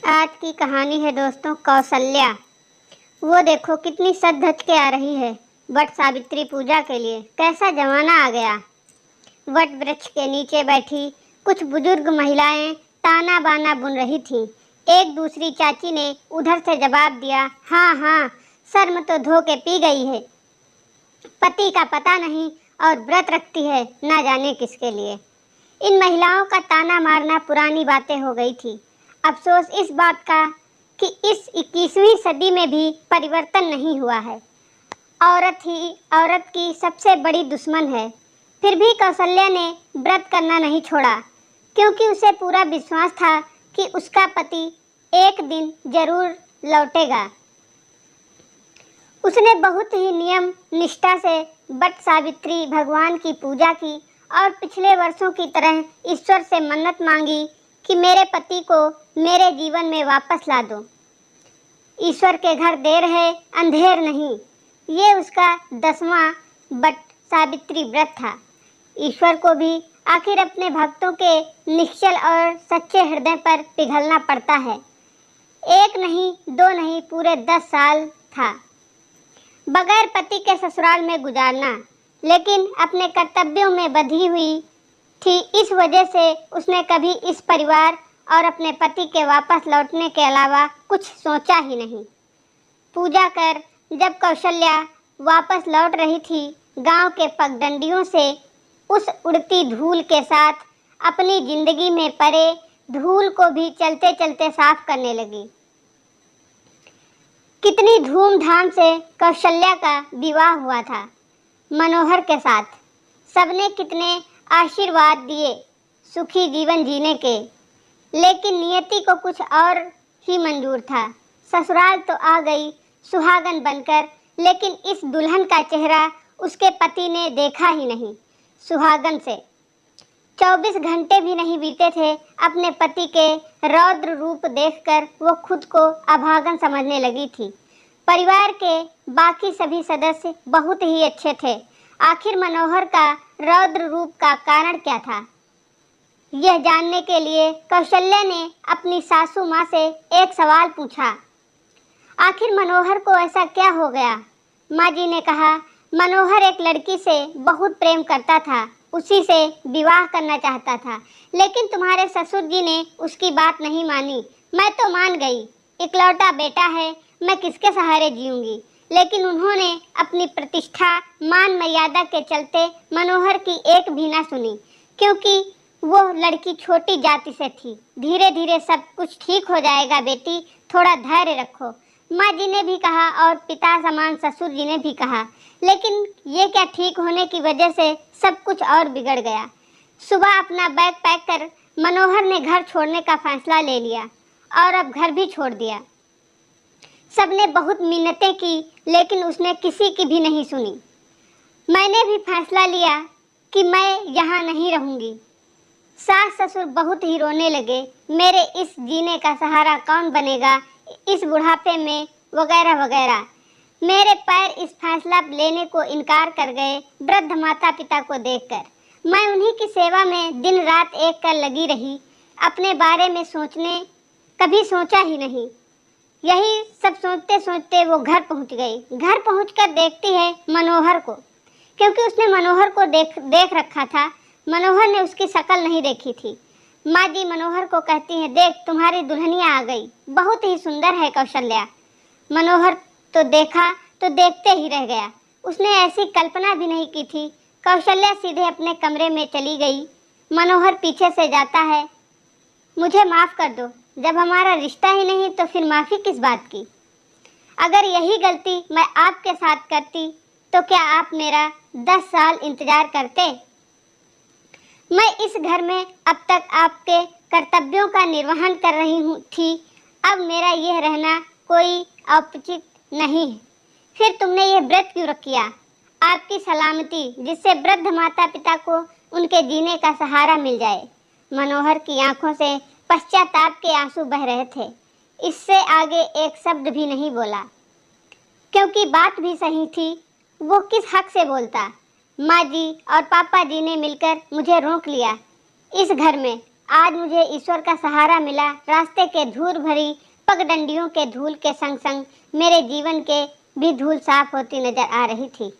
आज की कहानी है दोस्तों कौशल्या। वो देखो कितनी सज धज के आ रही है वट सावित्री पूजा के लिए। कैसा जमाना आ गया। वट वृक्ष के नीचे बैठी कुछ बुजुर्ग महिलाएं ताना बाना बुन रही थीं। एक दूसरी चाची ने उधर से जवाब दिया, हाँ हाँ, शर्म तो धो के पी गई है। पति का पता नहीं और व्रत रखती है ना जाने किसके लिए। इन महिलाओं का ताना मारना पुरानी बातें हो गई थी। अफसोस इस बात का कि इस 21वीं सदी में भी परिवर्तन नहीं हुआ है। औरत ही औरत की सबसे बड़ी दुश्मन है। फिर भी कौशल्या ने व्रत करना नहीं छोड़ा, क्योंकि उसे पूरा विश्वास था कि उसका पति एक दिन जरूर लौटेगा। उसने बहुत ही नियम निष्ठा से वट सावित्री भगवान की पूजा की और पिछले वर्षों की तरह ईश्वर से मन्नत मांगी कि मेरे पति को मेरे जीवन में वापस ला दो। ईश्वर के घर देर है अंधेर नहीं, ये उसका 10वां वट सावित्री व्रत था। ईश्वर को भी आखिर अपने भक्तों के निश्चल और सच्चे हृदय पर पिघलना पड़ता है। एक नहीं दो नहीं, पूरे 10 साल था बगैर पति के ससुराल में गुजारना, लेकिन अपने कर्तव्यों में बंधी हुई थी। इस वजह से उसने कभी इस परिवार और अपने पति के वापस लौटने के अलावा कुछ सोचा ही नहीं। पूजा कर जब कौशल्या वापस लौट रही थी, गांव के पगडंडियों से उस उड़ती धूल के साथ अपनी जिंदगी में पड़े धूल को भी चलते चलते साफ करने लगी। कितनी धूमधाम से कौशल्या का विवाह हुआ था मनोहर के साथ। सबने कितने आशीर्वाद दिए सुखी जीवन जीने के, लेकिन नियति को कुछ और ही मंजूर था। ससुराल तो आ गई सुहागन बनकर, लेकिन इस दुल्हन का चेहरा उसके पति ने देखा ही नहीं। सुहागन से 24 घंटे भी नहीं बीते थे अपने पति के रौद्र रूप देखकर वो खुद को अभागन समझने लगी थी। परिवार के बाकी सभी सदस्य बहुत ही अच्छे थे। आखिर मनोहर का रौद्र रूप का कारण क्या था? यह जानने के लिए कौशल्या ने अपनी सासू माँ से एक सवाल पूछा, आखिर मनोहर को ऐसा क्या हो गया? माँ जी ने कहा, मनोहर एक लड़की से बहुत प्रेम करता था, उसी से विवाह करना चाहता था, लेकिन तुम्हारे ससुर जी ने उसकी बात नहीं मानी। मैं तो मान गई, इकलौता बेटा है, मैं किसके सहारे जीऊंगी, लेकिन उन्होंने अपनी प्रतिष्ठा मान मर्यादा के चलते मनोहर की एक भी ना सुनी, क्योंकि वो लड़की छोटी जाति से थी। धीरे धीरे सब कुछ ठीक हो जाएगा बेटी, थोड़ा धैर्य रखो, माँ जी ने भी कहा और पिता समान ससुर जी ने भी कहा। लेकिन ये क्या, ठीक होने की वजह से सब कुछ और बिगड़ गया। सुबह अपना बैग पैक कर मनोहर ने घर छोड़ने का फैसला ले लिया और अब घर भी छोड़ दिया। सबने बहुत मिन्नतें की, लेकिन उसने किसी की भी नहीं सुनी। मैंने भी फैसला लिया कि मैं यहाँ नहीं रहूँगी। सास ससुर बहुत ही रोने लगे, मेरे इस जीने का सहारा कौन बनेगा इस बुढ़ापे में, वगैरह वगैरह। मेरे पैर इस फैसला लेने को इनकार कर गए वृद्ध माता पिता को देखकर। मैं उन्हीं की सेवा में दिन रात एक कर लगी रही, अपने बारे में सोचने कभी सोचा ही नहीं। यही सब सोचते सोचते वो घर पहुंच गई। घर पहुंचकर देखती है मनोहर को, क्योंकि उसने मनोहर को देख रखा था। मनोहर ने उसकी शक्ल नहीं देखी थी। माँ जी मनोहर को कहती हैं, देख तुम्हारी दुल्हनिया आ गई, बहुत ही सुंदर है कौशल्या। मनोहर तो देखा तो देखते ही रह गया। उसने ऐसी कल्पना भी नहीं की थी। कौशल्या सीधे अपने कमरे में चली गई। मनोहर पीछे से जाता है, मुझे माफ़ कर दो, जब हमारा रिश्ता ही नहीं तो फिर माफ़ी किस बात की? अगर यही गलती मैं आपके साथ करती तो क्या आप मेरा 10 साल इंतज़ार करते? मैं इस घर में अब तक आपके कर्तव्यों का निर्वहन कर रही थी, अब मेरा यह रहना कोई औचित्य नहीं है। फिर तुमने ये व्रत क्यों किया? आपकी सलामती, जिससे वृद्ध माता पिता को उनके जीने का सहारा मिल जाए। मनोहर की आंखों से पश्चाताप के आंसू बह रहे थे। इससे आगे एक शब्द भी नहीं बोला, क्योंकि बात भी सही थी। वो किस हक से बोलता? माँ जी और पापा जी ने मिलकर मुझे रोक लिया। इस घर में आज मुझे ईश्वर का सहारा मिला। रास्ते के धूल भरी पगडंडियों के धूल के संग संग मेरे जीवन के भी धूल साफ होती नजर आ रही थी।